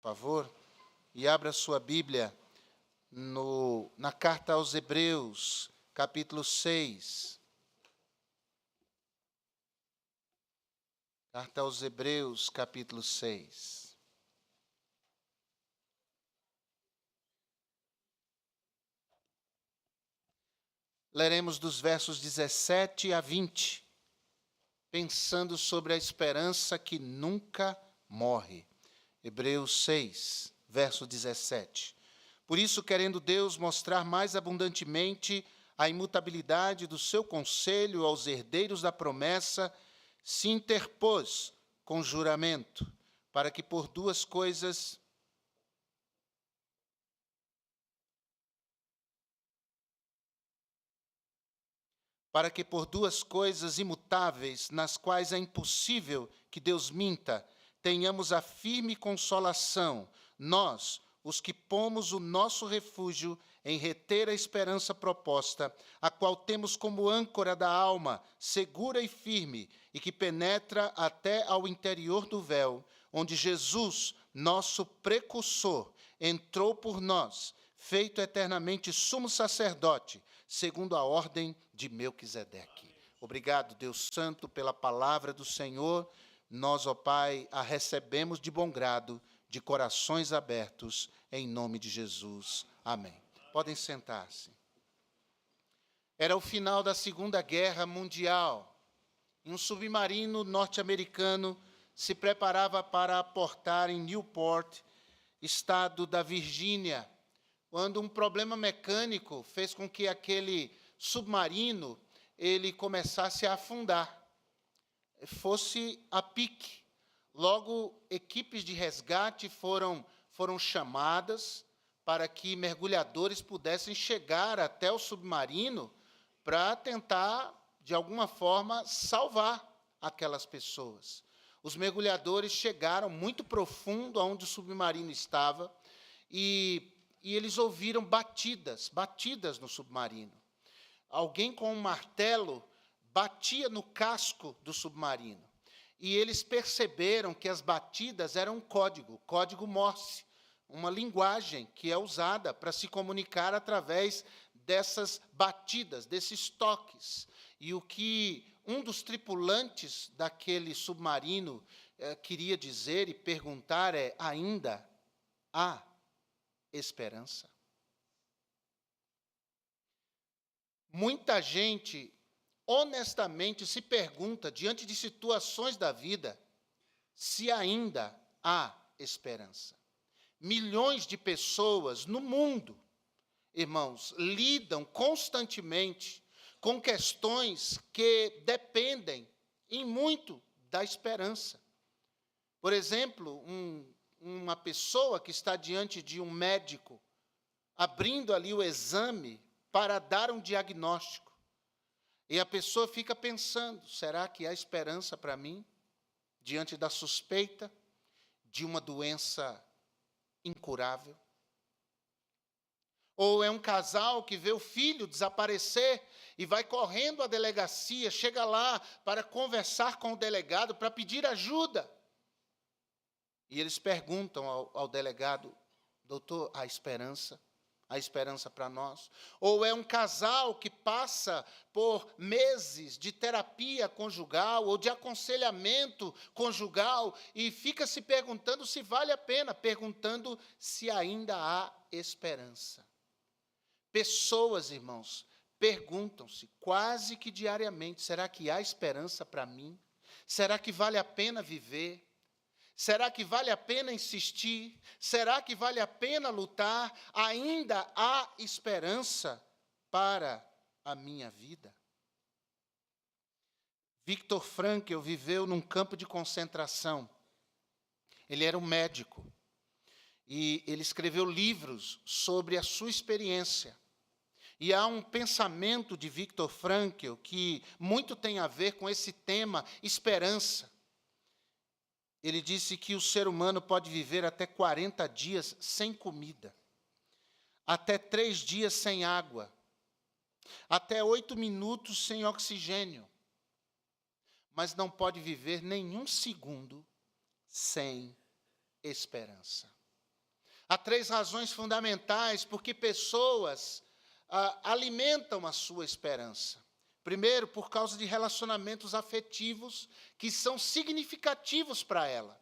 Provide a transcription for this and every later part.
por favor, e abra sua Bíblia na carta aos Hebreus, capítulo 6. Carta aos Hebreus, capítulo 6. Leremos dos versos 17 a 20, pensando sobre a esperança que nunca morre. Hebreus 6, verso 17. Por isso, querendo Deus mostrar mais abundantemente a imutabilidade do seu conselho aos herdeiros da promessa, se interpôs com juramento, para que por duas coisas imutáveis, nas quais é impossível que Deus minta, tenhamos a firme consolação, nós, os que pomos o nosso refúgio em reter a esperança proposta, a qual temos como âncora da alma, segura e firme, e que penetra até ao interior do véu, onde Jesus, nosso precursor, entrou por nós, feito eternamente sumo sacerdote, segundo a ordem de Melquisedeque. Obrigado, Deus Santo, pela palavra do Senhor. Nós, ó Pai, a recebemos de bom grado, de corações abertos, em nome de Jesus. Amém. Podem sentar-se. Era o final da Segunda Guerra Mundial. Um submarino norte-americano se preparava para aportar em Newport, estado da Virgínia, quando um problema mecânico fez com que aquele submarino ele começasse a afundar, fosse a pique. Logo, equipes de resgate foram chamadas para que mergulhadores pudessem chegar até o submarino para tentar, de alguma forma, salvar aquelas pessoas. Os mergulhadores chegaram muito profundo aonde o submarino estava e eles ouviram batidas no submarino. Alguém com um martelo batia no casco do submarino. E eles perceberam que as batidas eram um código Morse, uma linguagem que é usada para se comunicar através dessas batidas, desses toques. E o que um dos tripulantes daquele submarino queria dizer e perguntar é: ainda há esperança? Muita gente, honestamente, se pergunta, diante de situações da vida, se ainda há esperança. Milhões de pessoas no mundo, irmãos, lidam constantemente com questões que dependem, em muito, da esperança. Por exemplo, uma pessoa que está diante de um médico, abrindo ali o exame para dar um diagnóstico. E a pessoa fica pensando, será que há esperança para mim? Diante da suspeita de uma doença incurável? Ou é um casal que vê o filho desaparecer e vai correndo à delegacia, chega lá para conversar com o delegado, para pedir ajuda. E eles perguntam ao delegado: doutor, há esperança? Há esperança para nós? Ou é um casal que passa por meses de terapia conjugal ou de aconselhamento conjugal e fica se perguntando se vale a pena, perguntando se ainda há esperança. Pessoas, irmãos, perguntam-se quase que diariamente: será que há esperança para mim? Será que vale a pena viver? Será que vale a pena insistir? Será que vale a pena lutar? Ainda há esperança para a minha vida? Viktor Frankl viveu num campo de concentração. Ele era um médico. E ele escreveu livros sobre a sua experiência. E há um pensamento de Viktor Frankl que muito tem a ver com esse tema, esperança. Ele disse que o ser humano pode viver até 40 dias sem comida, até 3 dias sem água, até 8 minutos sem oxigênio, mas não pode viver nenhum segundo sem esperança. Há 3 razões fundamentais por que pessoas alimentam a sua esperança. Primeiro, por causa de relacionamentos afetivos que são significativos para ela.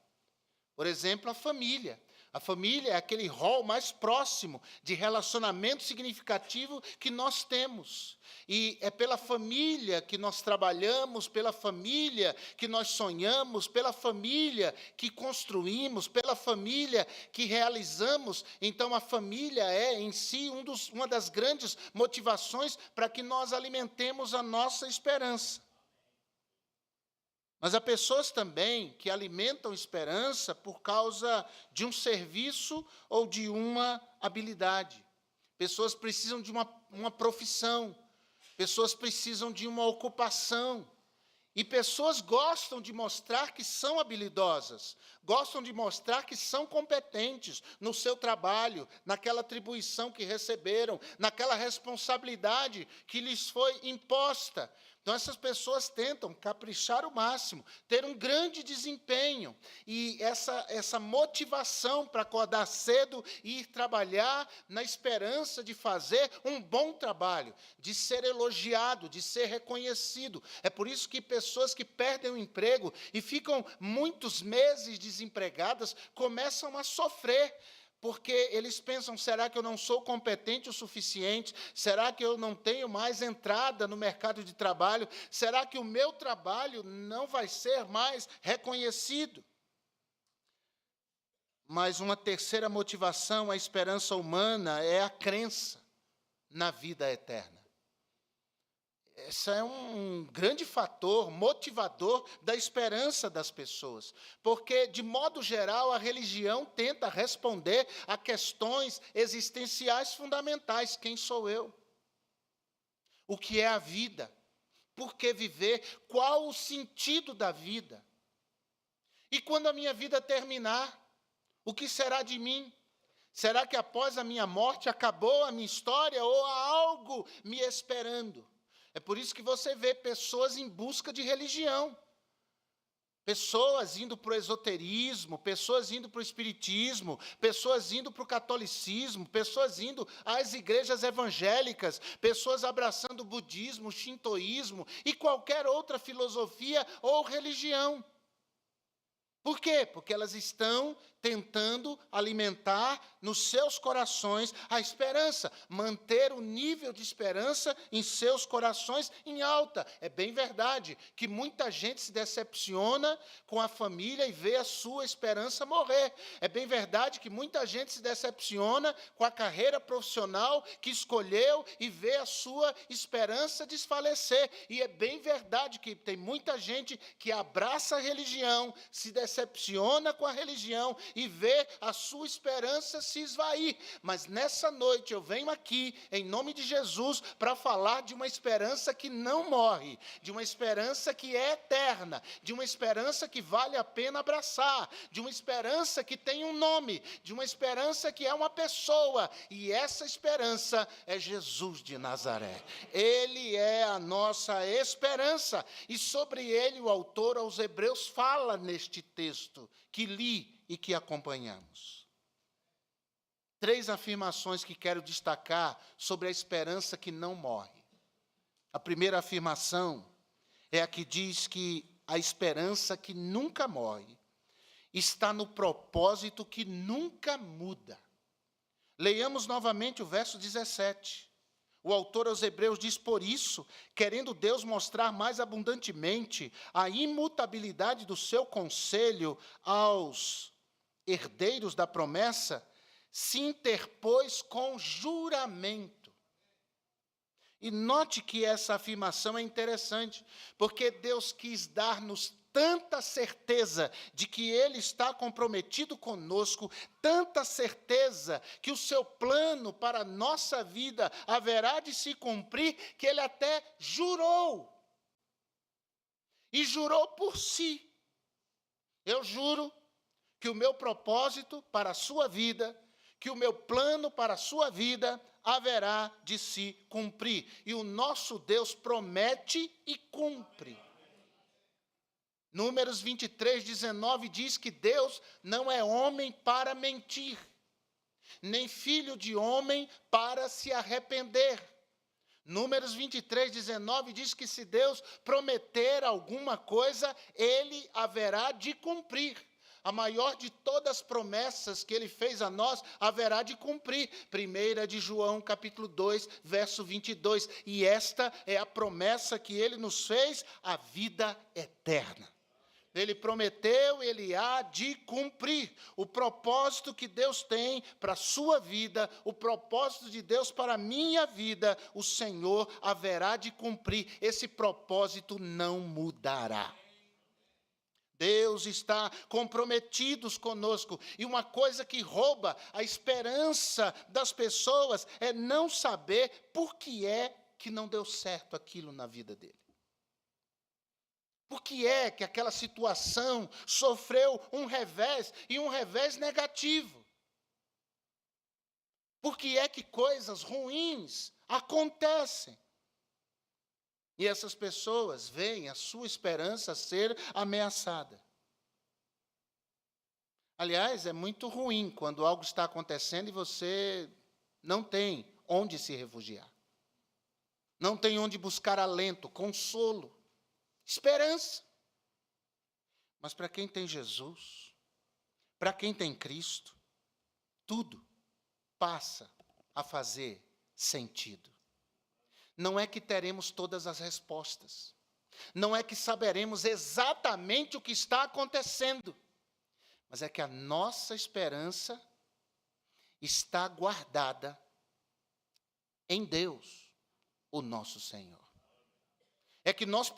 Por exemplo, a família. A família é aquele rol mais próximo de relacionamento significativo que nós temos. E é pela família que nós trabalhamos, pela família que nós sonhamos, pela família que construímos, pela família que realizamos. Então, a família é, em si, uma das grandes motivações para que nós alimentemos a nossa esperança. Mas há pessoas também que alimentam esperança por causa de um serviço ou de uma habilidade. Pessoas precisam de uma profissão, pessoas precisam de uma ocupação. E pessoas gostam de mostrar que são habilidosas, gostam de mostrar que são competentes no seu trabalho, naquela atribuição que receberam, naquela responsabilidade que lhes foi imposta. Então, essas pessoas tentam caprichar o máximo, ter um grande desempenho. E essa motivação para acordar cedo e ir trabalhar na esperança de fazer um bom trabalho, de ser elogiado, de ser reconhecido. É por isso que pessoas que perdem o emprego e ficam muitos meses desempregadas começam a sofrer. Porque eles pensam, será que eu não sou competente o suficiente? Será que eu não tenho mais entrada no mercado de trabalho? Será que o meu trabalho não vai ser mais reconhecido? Mas uma terceira motivação, a esperança humana, é a crença na vida eterna. Esse é um grande fator motivador da esperança das pessoas, porque, de modo geral, a religião tenta responder a questões existenciais fundamentais. Quem sou eu? O que é a vida? Por que viver? Qual o sentido da vida? E quando a minha vida terminar, o que será de mim? Será que após a minha morte acabou a minha história ou há algo me esperando? É por isso que você vê pessoas em busca de religião, pessoas indo para o esoterismo, pessoas indo para o espiritismo, pessoas indo para o catolicismo, pessoas indo às igrejas evangélicas, pessoas abraçando o budismo, o shintoísmo e qualquer outra filosofia ou religião. Por quê? Porque elas estão tentando alimentar nos seus corações a esperança, manter o nível de esperança em seus corações em alta. É bem verdade que muita gente se decepciona com a família e vê a sua esperança morrer. É bem verdade que muita gente se decepciona com a carreira profissional que escolheu e vê a sua esperança desfalecer. E é bem verdade que tem muita gente que abraça a religião, se decepciona com a religião e vê a sua esperança se esvair. Mas nessa noite eu venho aqui, em nome de Jesus, para falar de uma esperança que não morre, de uma esperança que é eterna, de uma esperança que vale a pena abraçar, de uma esperança que tem um nome, de uma esperança que é uma pessoa, e essa esperança é Jesus de Nazaré. Ele é a nossa esperança, e sobre ele o autor aos Hebreus fala neste texto que li e que acompanhamos. 3 afirmações que quero destacar sobre a esperança que não morre. A primeira afirmação é a que diz que a esperança que nunca morre está no propósito que nunca muda. Leiamos novamente o verso 17. O autor aos Hebreus diz: por isso, querendo Deus mostrar mais abundantemente a imutabilidade do seu conselho aos herdeiros da promessa, se interpôs com juramento. E note que essa afirmação é interessante, porque Deus quis dar-nos tanta certeza de que Ele está comprometido conosco, tanta certeza que o seu plano para a nossa vida haverá de se cumprir, que Ele até jurou. E jurou por si. Eu juro que o meu propósito para a sua vida, que o meu plano para a sua vida haverá de se cumprir. E o nosso Deus promete e cumpre. Números 23, 19 diz que Deus não é homem para mentir. nem filho de homem para se arrepender. Números 23, 19 diz que se Deus prometer alguma coisa, ele haverá de cumprir. A maior de todas as promessas que ele fez a nós, haverá de cumprir. 1 de João, capítulo 2, verso 22. E esta é a promessa que ele nos fez, a vida eterna. Ele prometeu, ele há de cumprir. O propósito que Deus tem para a sua vida, o propósito de Deus para a minha vida, o Senhor haverá de cumprir. Esse propósito não mudará. Deus está comprometido conosco. E uma coisa que rouba a esperança das pessoas é não saber por que é que não deu certo aquilo na vida dele. Por que é que aquela situação sofreu um revés, e um revés negativo? Por que é que coisas ruins acontecem? E essas pessoas veem a sua esperança ser ameaçada. Aliás, é muito ruim quando algo está acontecendo e você não tem onde se refugiar. Não tem onde buscar alento, consolo, esperança. Mas para quem tem Jesus, para quem tem Cristo, tudo passa a fazer sentido. Não é que teremos todas as respostas. Não é que saberemos exatamente o que está acontecendo. Mas é que a nossa esperança está guardada em Deus, o nosso Senhor. É que nós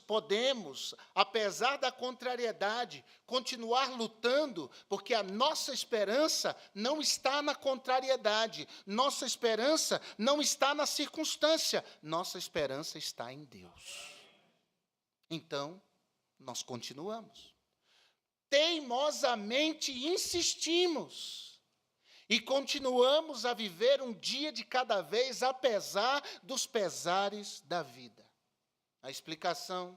podemos, apesar da contrariedade, continuar lutando, porque a nossa esperança não está na contrariedade, nossa esperança não está na circunstância, nossa esperança está em Deus. Então, nós continuamos. Teimosamente insistimos e continuamos a viver um dia de cada vez, apesar dos pesares da vida. A explicação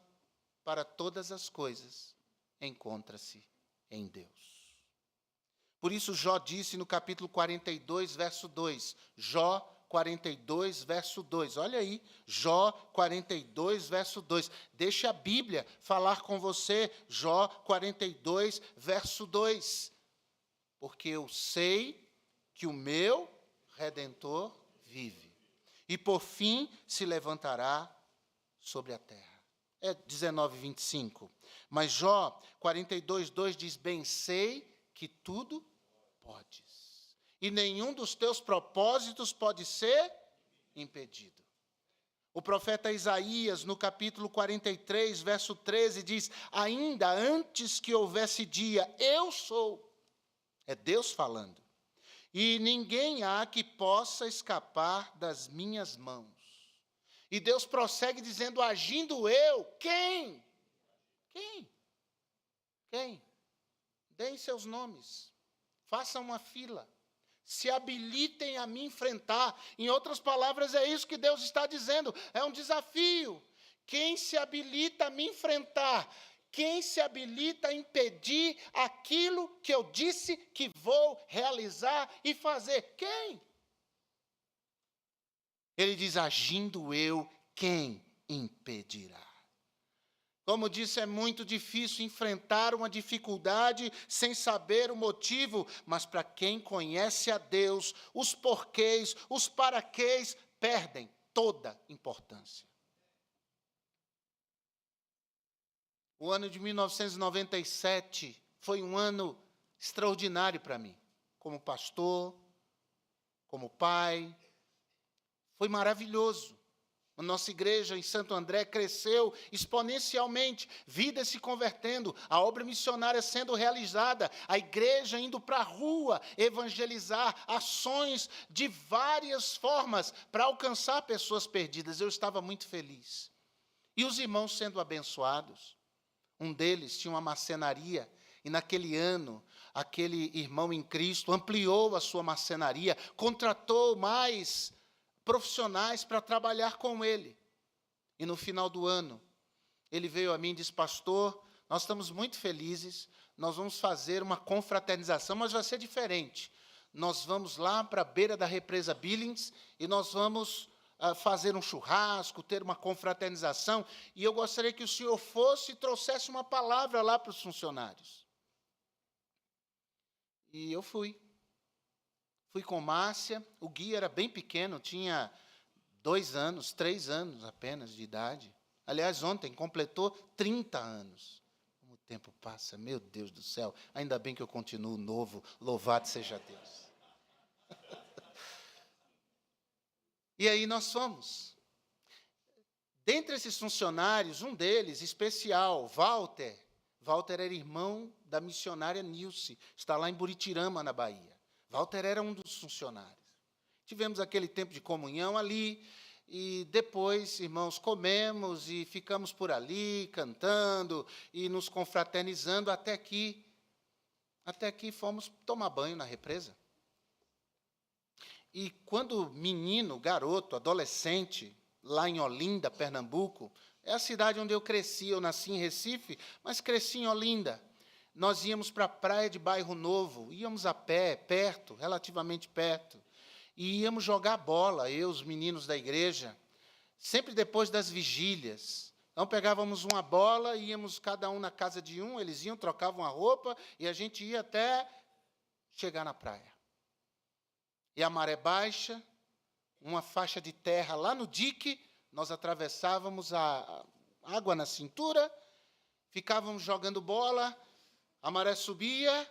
para todas as coisas encontra-se em Deus. Por isso Jó disse no capítulo 42, verso 2, Jó 42, verso 2, olha aí, Jó 42, verso 2, deixa a Bíblia falar com você, Jó 42, verso 2, porque eu sei que o meu Redentor vive, e por fim se levantará sobre a terra. É 19, 25. Mas Jó 42, 2 diz, bem sei que tudo podes, e nenhum dos teus propósitos pode ser impedido. O profeta Isaías, no capítulo 43, verso 13, diz, ainda antes que houvesse dia, eu sou. É Deus falando. E ninguém há que possa escapar das minhas mãos. E Deus prossegue dizendo, agindo eu, quem? Quem? Quem? Deem seus nomes, façam uma fila, se habilitem a me enfrentar. Em outras palavras, é isso que Deus está dizendo, é um desafio. Quem se habilita a me enfrentar? Quem se habilita a impedir aquilo que eu disse que vou realizar e fazer? Quem? Ele diz, agindo eu, quem impedirá? Como disse, é muito difícil enfrentar uma dificuldade sem saber o motivo, mas para quem conhece a Deus, os porquês, os paraquês, perdem toda importância. O ano de 1997 foi um ano extraordinário para mim, como pastor, como pai. Foi maravilhoso. A nossa igreja em Santo André cresceu exponencialmente, vidas se convertendo, a obra missionária sendo realizada, a igreja indo para a rua evangelizar, ações de várias formas para alcançar pessoas perdidas. Eu estava muito feliz. E os irmãos sendo abençoados. Um deles tinha uma marcenaria, e naquele ano, aquele irmão em Cristo ampliou a sua marcenaria, contratou mais profissionais para trabalhar com ele. E no final do ano, ele veio a mim e disse, pastor, nós estamos muito felizes, nós vamos fazer uma confraternização, mas vai ser diferente. nós vamos lá para a beira da represa Billings e nós vamos fazer um churrasco, ter uma confraternização, e eu gostaria que o senhor fosse e trouxesse uma palavra lá para os funcionários. E eu fui. Fui com Márcia, o Gui era bem pequeno, tinha 2 anos, 3 anos apenas de idade. Aliás, ontem completou 30 anos. Como o tempo passa, meu Deus do céu, ainda bem que eu continuo novo, louvado seja Deus. E aí nós fomos. Dentre esses funcionários, um deles, especial, Walter. Walter era irmão da missionária Nilce, está lá em Buritirama, na Bahia. Walter era um dos funcionários. Tivemos aquele tempo de comunhão ali, e depois, irmãos, comemos e ficamos por ali, cantando e nos confraternizando, até que fomos tomar banho na represa. E quando menino, garoto, adolescente, lá em Olinda, Pernambuco, é a cidade onde eu cresci, eu nasci em Recife, mas cresci em Olinda. Nós íamos para a praia de Bairro Novo, íamos a pé, perto, relativamente perto, e íamos jogar bola, eu, os meninos da igreja, sempre depois das vigílias. Então, pegávamos uma bola, íamos cada um na casa de um, eles iam, trocavam a roupa, e a gente ia até chegar na praia. E a maré baixa, uma faixa de terra lá no dique, nós atravessávamos a água na cintura, ficávamos jogando bola, a maré subia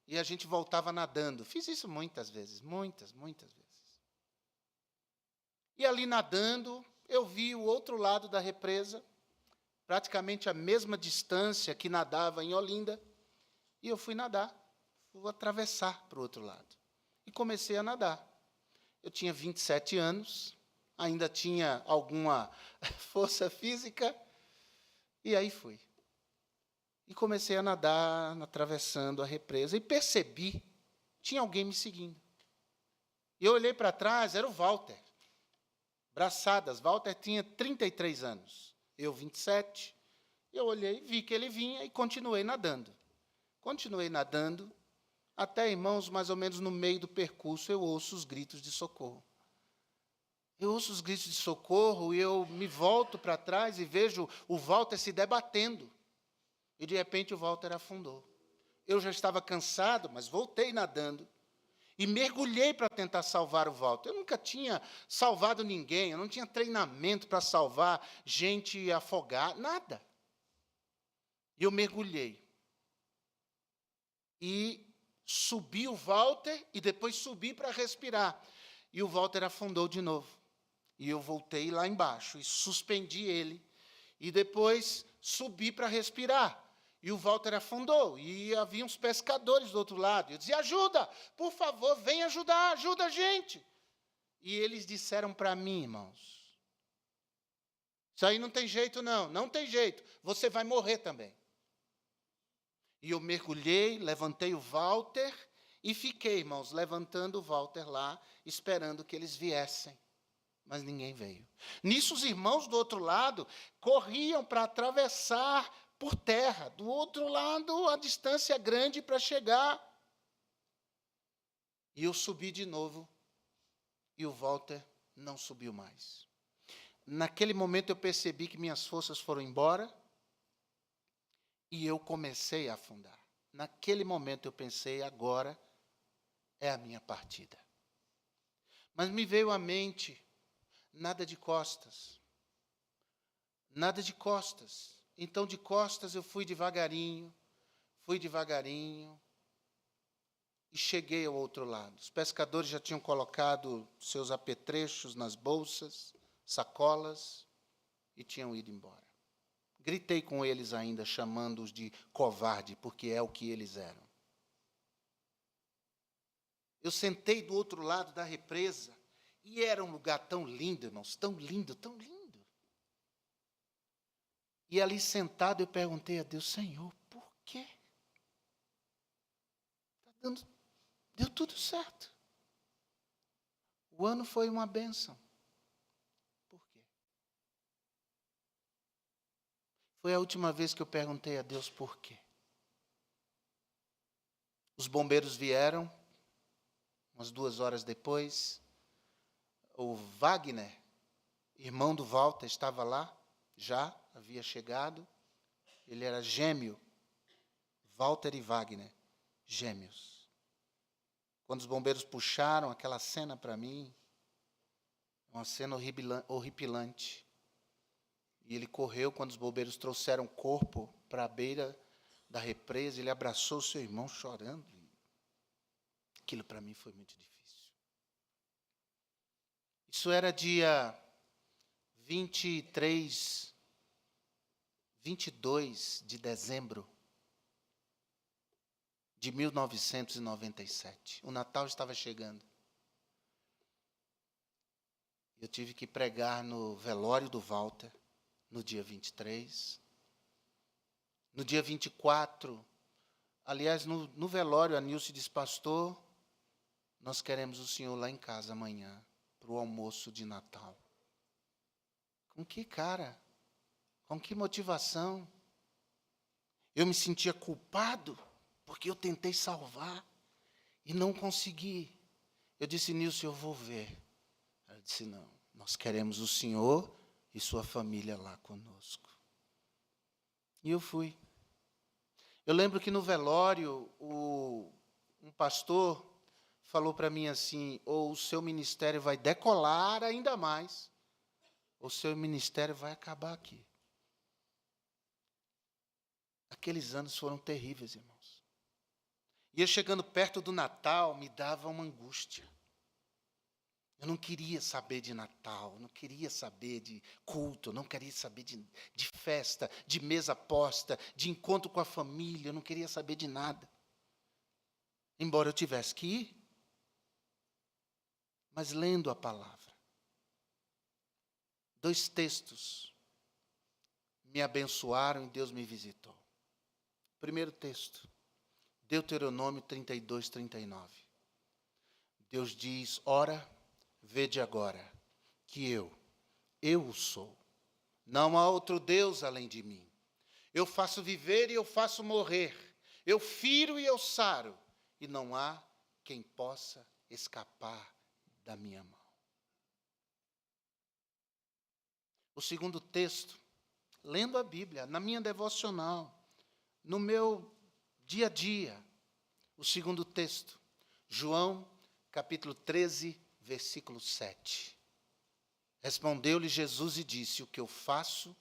e a gente voltava nadando. Fiz isso muitas vezes, muitas vezes. E ali nadando, eu vi o outro lado da represa, praticamente a mesma distância que nadava em Olinda, e eu fui nadar, fui atravessar para o outro lado. E comecei a nadar. Eu tinha 27 anos, ainda tinha alguma força física, e aí fui. E comecei a nadar, atravessando a represa, e percebi, tinha alguém me seguindo. E eu olhei para trás, era o Walter. Braçadas, Walter tinha 33 anos, eu 27. Eu olhei, vi que ele vinha e continuei nadando. Continuei nadando, até, irmãos, mais ou menos no meio do percurso, eu ouço os gritos de socorro. Eu ouço os gritos de socorro e eu me volto para trás e vejo o Walter se debatendo. E, de repente, o Walter afundou. Eu já estava cansado, mas voltei nadando e mergulhei para tentar salvar o Walter. Eu nunca tinha salvado ninguém, eu não tinha treinamento para salvar gente afogada, nada. E eu mergulhei. E subi o Walter e depois subi para respirar. E o Walter afundou de novo. E eu voltei lá embaixo e suspendi ele. E depois subi para respirar. E o Walter afundou. E havia uns pescadores do outro lado. Eu dizia, ajuda, por favor, vem ajudar, ajuda a gente. E eles disseram para mim, irmãos, isso aí não tem jeito não, não tem jeito, você vai morrer também. E eu mergulhei, levantei o Walter e fiquei, irmãos, levantando o Walter lá, esperando que eles viessem. Mas ninguém veio. Nisso, os irmãos do outro lado corriam para atravessar por terra. Do outro lado, a distância grande para chegar. E eu subi de novo. E o Walter não subiu mais. Naquele momento, eu percebi que minhas forças foram embora. E eu comecei a afundar. Naquele momento eu pensei, agora é a minha partida. Mas me veio à mente, nada de costas. Nada de costas. Então, de costas, eu fui devagarinho, e cheguei ao outro lado. Os pescadores já tinham colocado seus apetrechos nas bolsas, sacolas, e tinham ido embora. Gritei com eles ainda, chamando-os de covarde, porque é o que eles eram. Eu sentei do outro lado da represa, e era um lugar tão lindo, irmãos, tão lindo, tão lindo. E ali sentado eu perguntei a Deus, Senhor, por quê? Deu tudo certo. O ano foi uma bênção. Por quê? Foi a última vez que eu perguntei a Deus por quê. Os bombeiros vieram, Umas 2 horas depois, o Wagner, irmão do Walter, estava lá, já havia chegado. Ele era gêmeo, Walter e Wagner, gêmeos. Quando os bombeiros puxaram aquela cena para mim, uma cena horripilante. E ele correu quando os bombeiros trouxeram o corpo para a beira da represa, ele abraçou o seu irmão chorando. Aquilo para mim foi muito difícil. Isso era dia 22 de dezembro de 1997. O Natal estava chegando. Eu tive que pregar no velório do Walter, no dia 23. No dia 24, aliás, no velório, a Nilce disse: pastor, nós queremos o senhor lá em casa amanhã, para o almoço de Natal. Com que cara? Com que motivação? Eu me sentia culpado, porque eu tentei salvar e não consegui. Eu disse: Nilce, eu vou ver. Ela disse: não, nós queremos o senhor e sua família lá conosco. E eu fui. Eu lembro que no velório, um pastor falou para mim assim: ou o seu ministério vai decolar ainda mais, ou o seu ministério vai acabar aqui. Aqueles anos foram terríveis, irmãos. E eu chegando perto do Natal, me dava uma angústia. Eu não queria saber de Natal, não queria saber de culto, não queria saber de festa, de mesa posta, de encontro com a família, eu não queria saber de nada. Embora eu tivesse que ir, mas lendo a palavra. 2 textos me abençoaram e Deus me visitou. Primeiro texto, Deuteronômio 32, 39. Deus diz: ora, vede agora, que eu o sou. Não há outro Deus além de mim. Eu faço viver e eu faço morrer. Eu firo e eu saro. E não há quem possa escapar da minha mão. O segundo texto, lendo a Bíblia, na minha devocional, no meu dia a dia. O segundo texto, João, capítulo 13, versículo 7. Respondeu-lhe Jesus e disse: o que eu faço,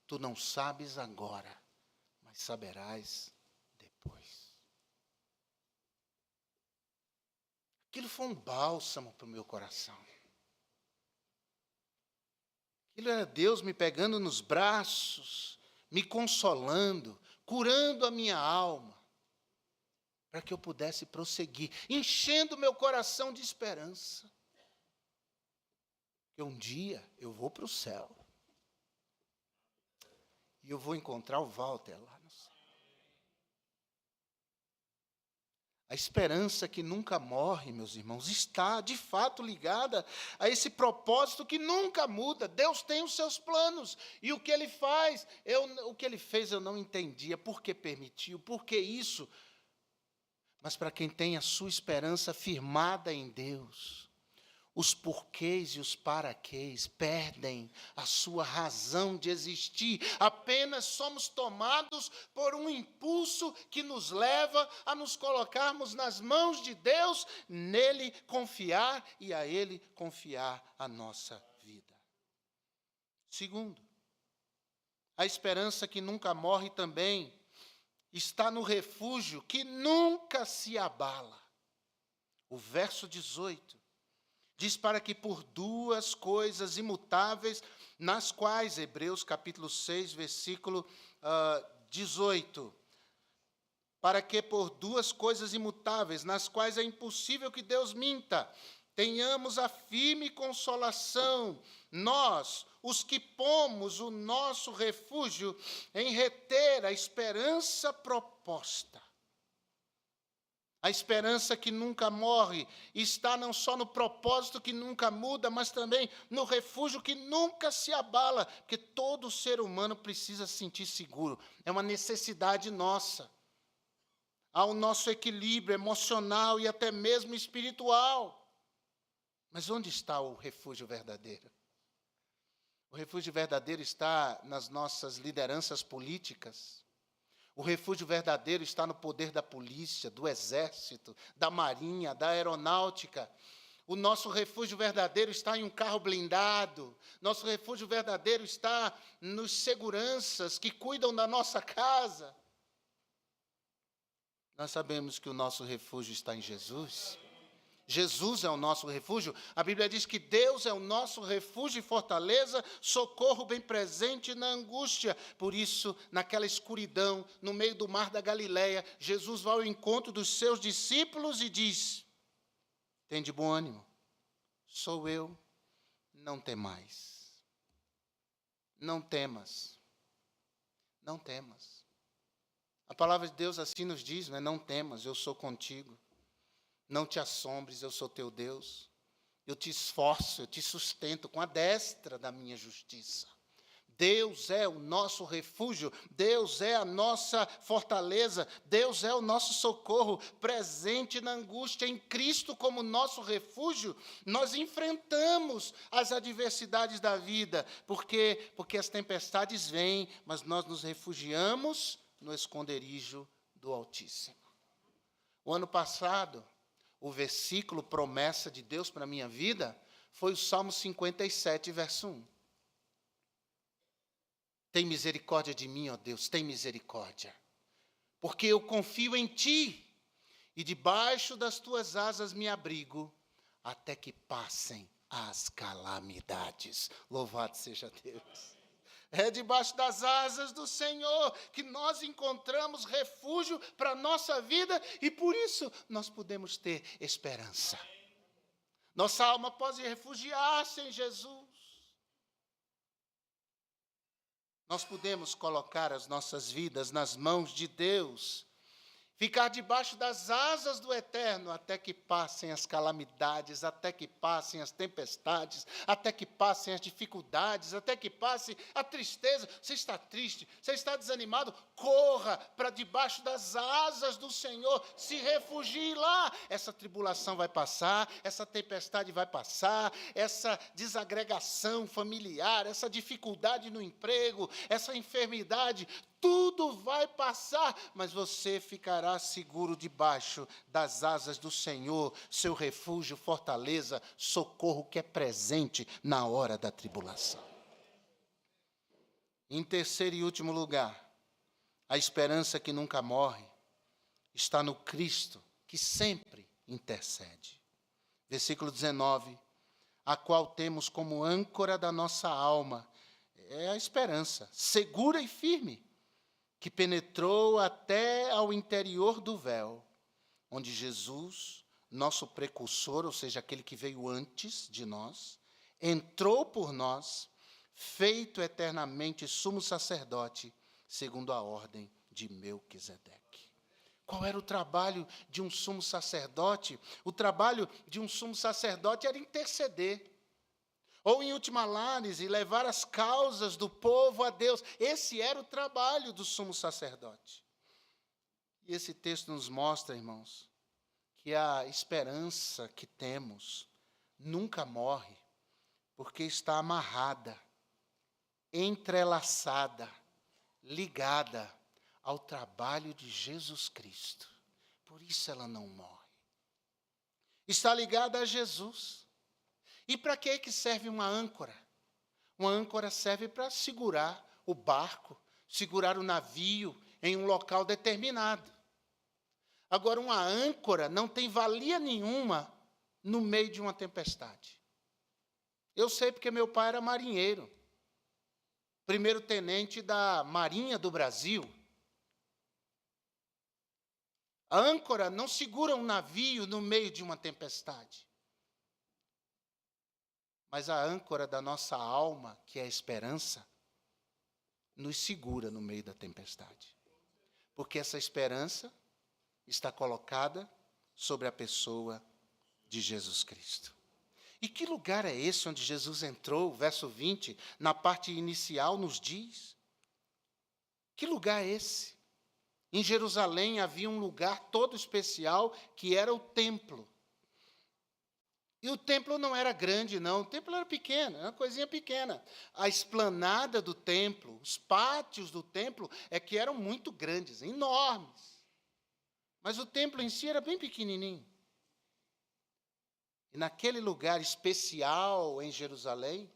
tu não sabes agora, mas saberás depois. Aquilo foi um bálsamo para o meu coração. Aquilo era Deus me pegando nos braços, me consolando, curando a minha alma, para que eu pudesse prosseguir, enchendo meu coração de esperança. Que um dia eu vou para o céu. E eu vou encontrar o Walter lá no céu. A esperança que nunca morre, meus irmãos, está de fato ligada a esse propósito que nunca muda. Deus tem os seus planos. E o que Ele faz, o que Ele fez eu não entendia. Por que permitiu? Por que isso? Mas para quem tem a sua esperança firmada em Deus, os porquês e os paraquês perdem a sua razão de existir. Apenas somos tomados por um impulso que nos leva a nos colocarmos nas mãos de Deus, nele confiar e a Ele confiar a nossa vida. Segundo, a esperança que nunca morre também está no refúgio que nunca se abala. O verso 18 diz: para que por 2 coisas imutáveis, nas quais, Hebreus capítulo 6, versículo 18, para que por 2 coisas imutáveis, nas quais é impossível que Deus minta, tenhamos a firme consolação, nós, os que pomos o nosso refúgio em reter a esperança proposta. A esperança que nunca morre está não só no propósito que nunca muda, mas também no refúgio que nunca se abala, porque todo ser humano precisa se sentir seguro. É uma necessidade nossa. ao nosso equilíbrio emocional e até mesmo espiritual. Mas onde está o refúgio verdadeiro? O refúgio verdadeiro está nas nossas lideranças políticas. O refúgio verdadeiro está no poder da polícia, do exército, da marinha, da aeronáutica. O nosso refúgio verdadeiro está em um carro blindado. Nosso refúgio verdadeiro está nos seguranças que cuidam da nossa casa. Nós sabemos que o nosso refúgio está em Jesus. Jesus é o nosso refúgio. A Bíblia diz que Deus é o nosso refúgio e fortaleza, socorro bem presente na angústia. Por isso, naquela escuridão, no meio do mar da Galileia, Jesus vai ao encontro dos seus discípulos e diz: tem de bom ânimo, sou eu, não temais. Não temas, não temas. A palavra de Deus assim nos diz, não é? Não temas, eu sou contigo. Não te assombres, eu sou teu Deus. Eu te esforço, eu te sustento com a destra da minha justiça. Deus é o nosso refúgio, Deus é a nossa fortaleza, Deus é o nosso socorro, presente na angústia. Em Cristo como nosso refúgio, nós enfrentamos as adversidades da vida, porque as tempestades vêm, mas nós nos refugiamos no esconderijo do Altíssimo. O ano passado, o versículo promessa de Deus para a minha vida foi o Salmo 57, verso 1. Tem misericórdia de mim, ó Deus, tem misericórdia, porque eu confio em Ti, e debaixo das Tuas asas me abrigo, até que passem as calamidades. Louvado seja Deus. É debaixo das asas do Senhor que nós encontramos refúgio para a nossa vida, e por isso nós podemos ter esperança. Nossa alma pode refugiar-se em Jesus. Nós podemos colocar as nossas vidas nas mãos de Deus, ficar debaixo das asas do Eterno, até que passem as calamidades, até que passem as tempestades, até que passem as dificuldades, até que passe a tristeza. Você está triste, você está desanimado, corra para debaixo das asas do Senhor, se refugie lá. Essa tribulação vai passar, essa tempestade vai passar, essa desagregação familiar, essa dificuldade no emprego, essa enfermidade, tudo vai passar, mas você ficará seguro debaixo das asas do Senhor, seu refúgio, fortaleza, socorro que é presente na hora da tribulação. Em terceiro e último lugar, a esperança que nunca morre está no Cristo, que sempre intercede. Versículo 19, a qual temos como âncora da nossa alma, é a esperança, segura e firme, que penetrou até ao interior do véu, onde Jesus, nosso precursor, ou seja, aquele que veio antes de nós, entrou por nós, feito eternamente sumo sacerdote, segundo a ordem de Melquisedeque. Qual era o trabalho de um sumo sacerdote? O trabalho de um sumo sacerdote era interceder, ou, em última análise, levar as causas do povo a Deus. Esse era o trabalho do sumo sacerdote. E esse texto nos mostra, irmãos, que a esperança que temos nunca morre, porque está amarrada, entrelaçada, ligada ao trabalho de Jesus Cristo. Por isso ela não morre. Está ligada a Jesus. E para que serve uma âncora? Uma âncora serve para segurar o barco, segurar o navio em um local determinado. Agora, uma âncora não tem valia nenhuma no meio de uma tempestade. Eu sei porque meu pai era marinheiro, primeiro-tenente da Marinha do Brasil. A âncora não segura um navio no meio de uma tempestade. Mas a âncora da nossa alma, que é a esperança, nos segura no meio da tempestade. Porque essa esperança está colocada sobre a pessoa de Jesus Cristo. E que lugar é esse onde Jesus entrou? O verso 20, na parte inicial, nos diz. Que lugar é esse? Em Jerusalém havia um lugar todo especial, que era o templo. E o templo não era grande, não. O templo era pequeno, era uma coisinha pequena. A esplanada do templo, os pátios do templo, é que eram muito grandes, enormes. Mas o templo em si era bem pequenininho. E naquele lugar especial em Jerusalém,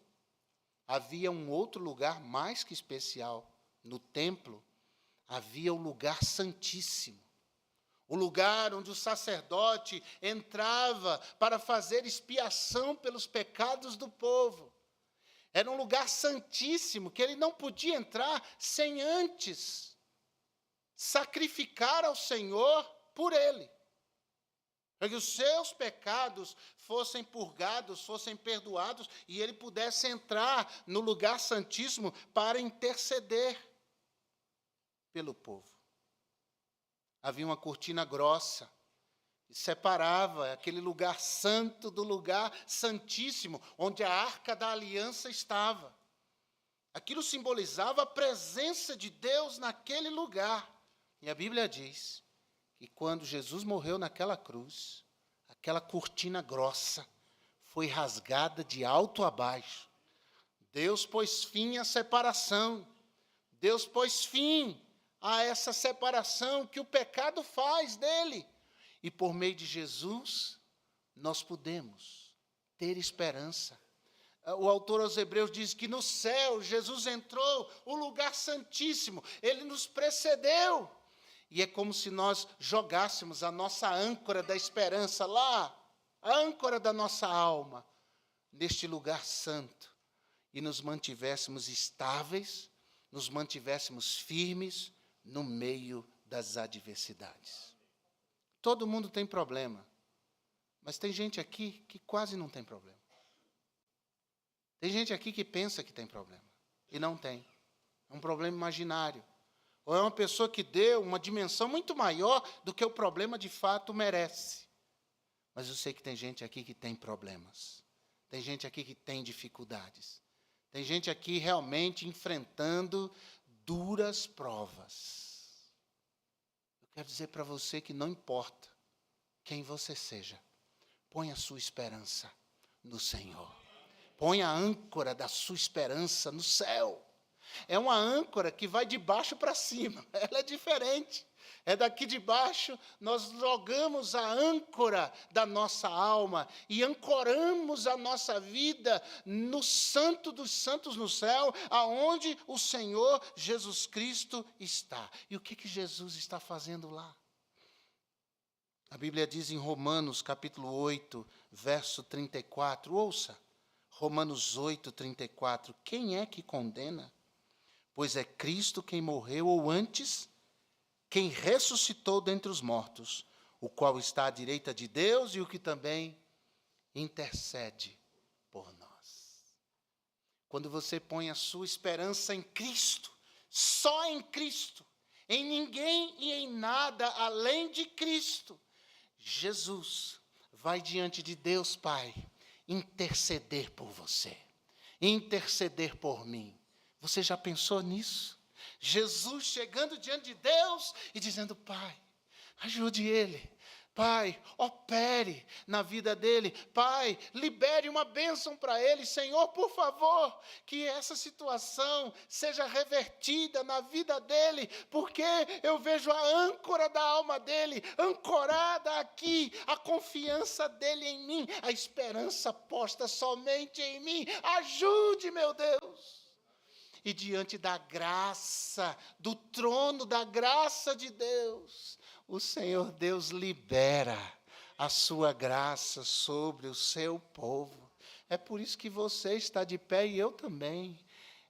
havia um outro lugar mais que especial. No templo, havia o lugar santíssimo. O lugar onde o sacerdote entrava para fazer expiação pelos pecados do povo. Era um lugar santíssimo, que ele não podia entrar sem antes sacrificar ao Senhor por ele. Para que os seus pecados fossem purgados, fossem perdoados, e ele pudesse entrar no lugar santíssimo para interceder pelo povo. Havia uma cortina grossa que separava aquele lugar santo do lugar santíssimo, onde a arca da aliança estava. Aquilo simbolizava a presença de Deus naquele lugar. E a Bíblia diz que quando Jesus morreu naquela cruz, aquela cortina grossa foi rasgada de alto a baixo. Deus pôs fim à separação. Deus pôs fim a essa separação que o pecado faz dele. E por meio de Jesus, nós podemos ter esperança. O autor aos Hebreus diz que no céu, Jesus entrou, o lugar santíssimo, ele nos precedeu. E é como se nós jogássemos a nossa âncora da esperança lá, a âncora da nossa alma, neste lugar santo, e nos mantivéssemos estáveis, nos mantivéssemos firmes, no meio das adversidades. Todo mundo tem problema, mas tem gente aqui que quase não tem problema. Tem gente aqui que pensa que tem problema, e não tem. É um problema imaginário. Ou é uma pessoa que deu uma dimensão muito maior do que o problema de fato merece. Mas eu sei que tem gente aqui que tem problemas. Tem gente aqui que tem dificuldades. Tem gente aqui realmente enfrentando duras provas. Eu quero dizer para você que não importa quem você seja, põe a sua esperança no Senhor. Põe a âncora da sua esperança no céu. É uma âncora que vai de baixo para cima, ela é diferente. É daqui de baixo, nós jogamos a âncora da nossa alma e ancoramos a nossa vida no Santo dos Santos no céu, aonde o Senhor Jesus Cristo está. E o que Jesus está fazendo lá? A Bíblia diz em Romanos, capítulo 8, verso 34, ouça, Romanos 8, 34, quem é que condena? Pois é Cristo quem morreu, ou antes, quem ressuscitou dentre os mortos, o qual está à direita de Deus e o que também intercede por nós. Quando você põe a sua esperança em Cristo, só em Cristo, em ninguém e em nada além de Cristo, Jesus vai diante de Deus Pai interceder por você, interceder por mim. Você já pensou nisso? Jesus chegando diante de Deus e dizendo, Pai, ajude ele. Pai, opere na vida dele. Pai, libere uma bênção para ele. Senhor, por favor, que essa situação seja revertida na vida dele, porque eu vejo a âncora da alma dele, ancorada aqui, a confiança dele em mim, a esperança posta somente em mim. Ajude, meu Deus. E diante da graça, do trono da graça de Deus, o Senhor Deus libera a sua graça sobre o seu povo. É por isso que você está de pé e eu também.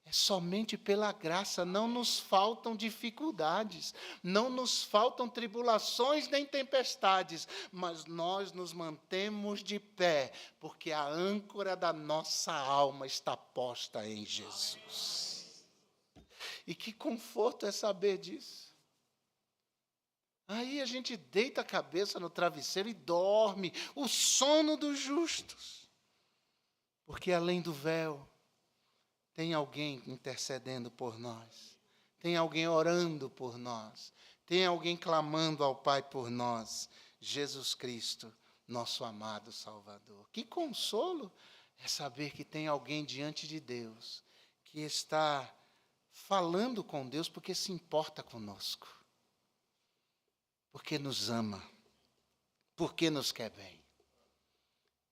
É somente pela graça, não nos faltam dificuldades, não nos faltam tribulações nem tempestades, mas nós nos mantemos de pé, porque a âncora da nossa alma está posta em Jesus. E que conforto é saber disso. Aí a gente deita a cabeça no travesseiro e dorme, o sono dos justos. Porque além do véu, tem alguém intercedendo por nós. Tem alguém orando por nós. Tem alguém clamando ao Pai por nós, Jesus Cristo, nosso amado Salvador. Que consolo é saber que tem alguém diante de Deus que está falando com Deus porque se importa conosco, porque nos ama, porque nos quer bem.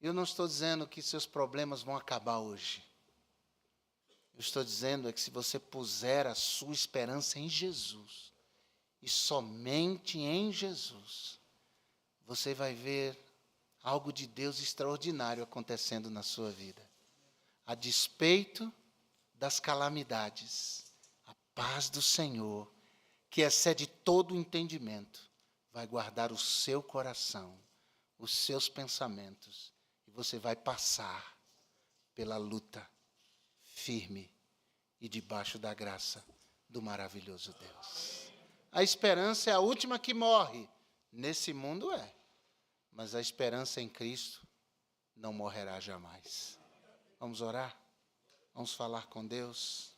Eu não estou dizendo que seus problemas vão acabar hoje. Eu estou dizendo é que se você puser a sua esperança em Jesus, e somente em Jesus, você vai ver algo de Deus extraordinário acontecendo na sua vida. A despeito das calamidades, a paz do Senhor, que excede todo o entendimento, vai guardar o seu coração, os seus pensamentos, e você vai passar pela luta firme e debaixo da graça do maravilhoso Deus. A esperança é a última que morre. Nesse mundo é. Mas a esperança em Cristo não morrerá jamais. Vamos orar? Vamos falar com Deus?